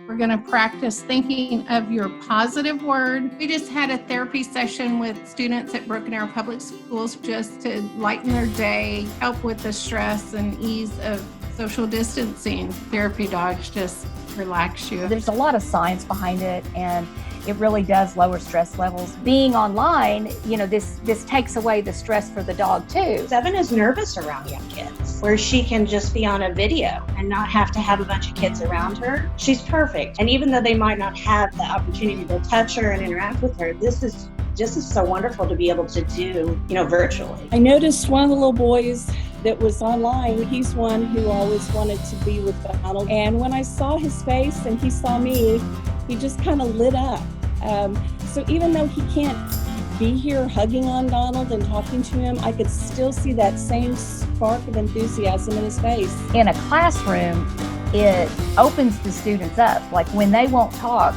We're going to practice thinking of your positive word. We just had a therapy session with students at Broken Arrow Public Schools just to lighten their day, help with the stress and ease of social distancing. Therapy dogs just relax you. There's a lot of science behind it, and it really does lower stress levels. Being online, this takes away the stress for the dog too. Seven is nervous around young kids, where she can just be on a video and not have to have a bunch of kids around her. She's perfect. And even though they might not have the opportunity to touch her and interact with her, this is so wonderful to be able to do, virtually. I noticed one of the little boys that was online, he's one who always wanted to be with Donald. And when I saw his face and he saw me, he just kind of lit up. So even though he can't be here hugging on Donald and talking to him, I could still see that same spark of enthusiasm in his face. In a classroom, it opens the students up. Like when they won't talk,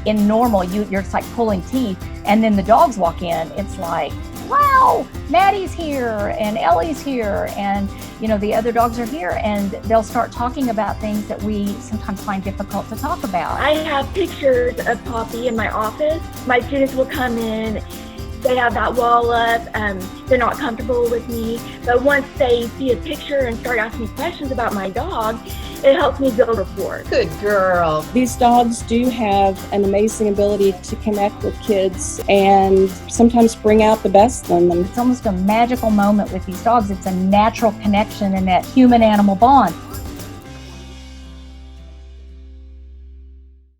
in normal, you're just like pulling teeth, and then the dogs walk in, it's like, wow, Maddie's here and Ellie's here, and the other dogs are here, and they'll start talking about things that we sometimes find difficult to talk about. I have pictures of Poppy in my office. My students will come in, they have that wall up, they're not comfortable with me, but once they see a picture and start asking me questions about my dog, it helps me build rapport. Good girl. These dogs do have an amazing ability to connect with kids and sometimes bring out the best in them. It's almost a magical moment with these dogs. It's a natural connection and that human-animal bond.